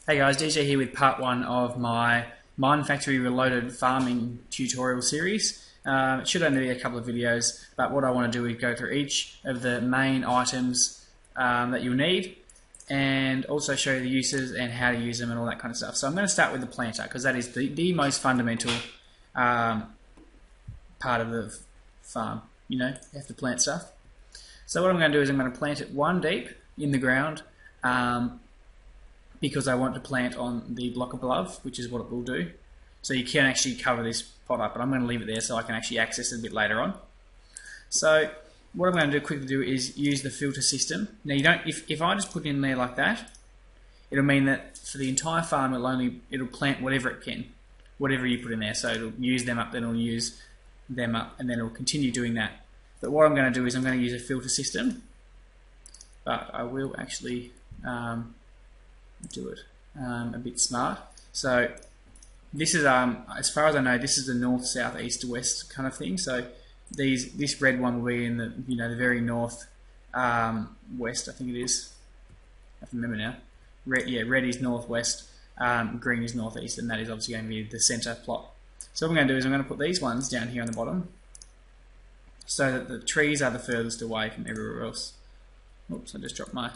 Hey guys, DJ here with part one of my Minefactory Reloaded farming tutorial series. It should only be a couple of videos, but what I want to do is go through each of the main items that you'll need and also show you the uses and how to use them and all that kind of stuff. So I'm going to start with the planter because that is the most fundamental part of the farm. You know, you have to plant stuff. So what I'm going to do is I'm going to plant it one deep in the ground because I want to plant on the block above, which is what it will do. So you can actually cover this pot up, but I'm going to leave it there so I can actually access it a bit later on. So what I'm going to quickly do is use the filter system. Now you don't, if I just put it in there like that, it'll mean that for the entire farm it'll plant whatever it can, whatever you put in there. So it'll use them up, then it'll use them up, and then it'll continue doing that. But what I'm going to do is I'm going to use a filter system, but I will actually do it a bit smart. So this is as far as I know, this is the north, south, east, west kind of thing. So this red one will be in the the very north west, I think it is. I have to remember now. Red is northwest, green is northeast, and that is obviously going to be the center plot. So what I'm going to do is I'm going to put these ones down here on the bottom, so that the trees are the furthest away from everywhere else. Oops, I just dropped my.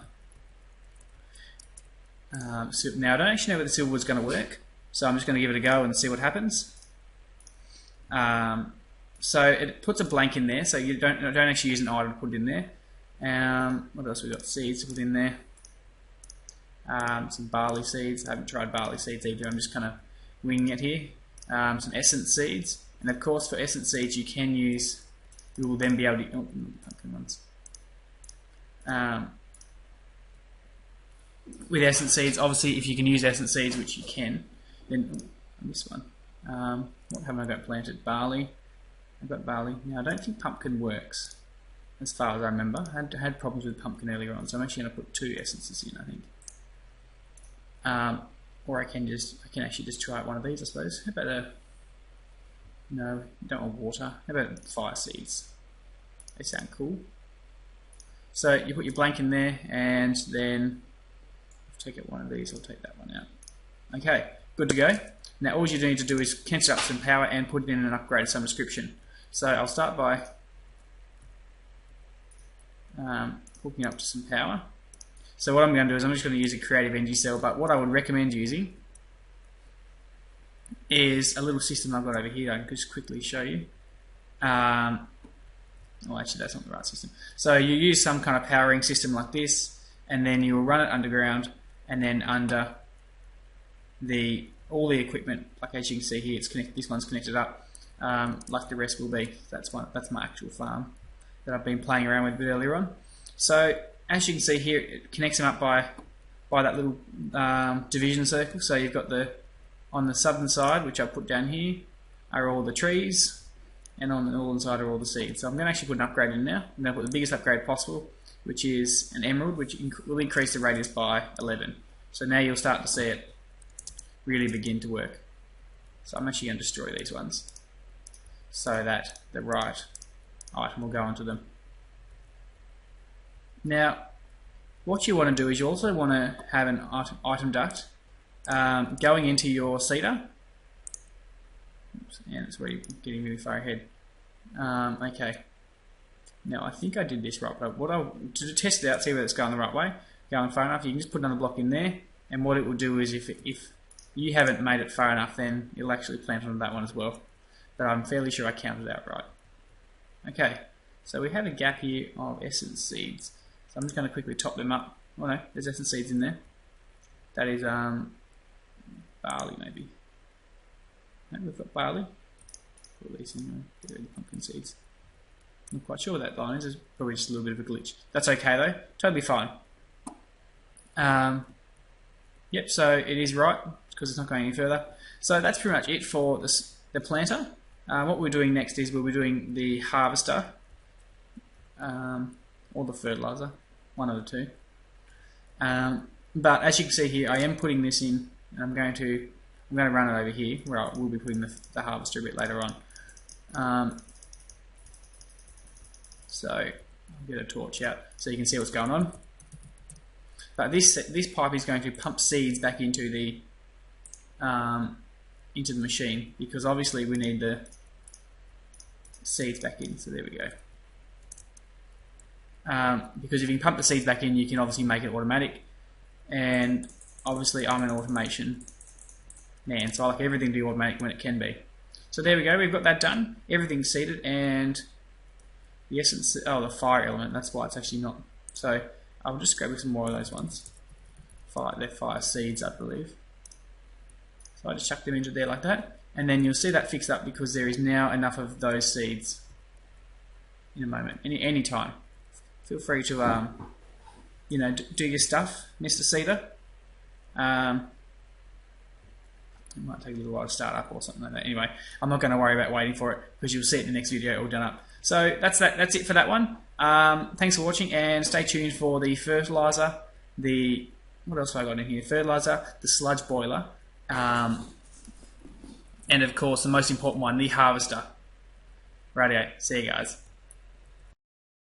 Now I don't actually know whether the silver is going to work, so I'm just going to give it a go and see what happens. So it puts a blank in there, so you don't actually use an item to put it in there. What else we got? Seeds to put in there. Some barley seeds. I haven't tried barley seeds either. I'm just kind of winging it here. Some essence seeds, and of course for essence seeds you can use. You will then be able to. Oh, pumpkin ones. With essence seeds, obviously, if you can use essence seeds, which you can, then this one. What haven't I got planted? Barley. I've got barley. Now I don't think pumpkin works, as far as I remember. I had problems with pumpkin earlier on, so I'm actually going to put 2 essences in, I think. Or I can actually just try one of these, I suppose. How about no, you don't want water. How about fire seeds? They sound cool. So you put your blank in there, and then take out one of these, I'll take that one out. Okay, good to go. Now all you need to do is cancel up some power and put it in an upgrade of some description. So I'll start by hooking up to some power. So what I'm going to do is I'm just going to use a creative energy cell, but what I would recommend using is a little system I've got over here. I can just quickly show you. Well, actually that's not the right system. So you use some kind of powering system like this, and then you will run it underground, and then under all the equipment, like as you can see here, this one's connected up, like the rest will be. That's my actual farm that I've been playing around with a bit earlier on. So as you can see here, it connects them up by that little division circle. So you've got on the southern side, which I've put down here, are all the trees, and on the northern side are all the seeds. So I'm going to actually put an upgrade in now. I'm going to put the biggest upgrade possible, which is an emerald, which will increase the radius by 11. So now you'll start to see it really begin to work. So I'm actually going to destroy these ones so that the right item will go onto them. Now, what you want to do is you also want to have an item duct going into your seeder. Oops, and that's where you're getting really far ahead. Okay. Now I think I did this right, but to test it out, see whether it's going the right way, going far enough, you can just put another block in there, and what it will do is if you haven't made it far enough, then it'll actually plant on that one as well. But I'm fairly sure I counted out right. Okay, so we have a gap here of essence seeds. So I'm just going to quickly top them up. Oh no, there's essence seeds in there. That is barley maybe. No, we've got barley. Put these in there, get rid of the pumpkin seeds. I'm not quite sure what that line is. It's probably just a little bit of a glitch. That's okay though. Totally fine. Yep, so it is right because it's not going any further. So that's pretty much it for the planter. What we're doing next is we'll be doing the harvester or the fertilizer, one of the two. But as you can see here, I am putting this in, and I'm going to run it over here where we'll be putting the harvester a bit later on. So I'll get a torch out so you can see what's going on. But this pipe is going to pump seeds back into the machine, because obviously we need the seeds back in. So there we go. Because if you can pump the seeds back in, you can obviously make it automatic. And obviously I'm an automation man, so I like everything to be automatic when it can be. So there we go, we've got that done. Everything's seeded, and the essence, oh, the fire element, that's why it's actually not. So I'll just grab some more of those ones. They're fire seeds, I believe. So I just chuck them into there like that, and then you'll see that fixed up because there is now enough of those seeds in a moment, any time. Feel free to you know, do your stuff, Mr. Seeder. It might take a little while to start up or something like that. Anyway, I'm not going to worry about waiting for it because you'll see it in the next video all done up. So that's it for that one. Thanks for watching, and stay tuned for the fertilizer, what else have I got in here? Fertilizer, the sludge boiler, and of course the most important one, the harvester. Rightio, see you guys.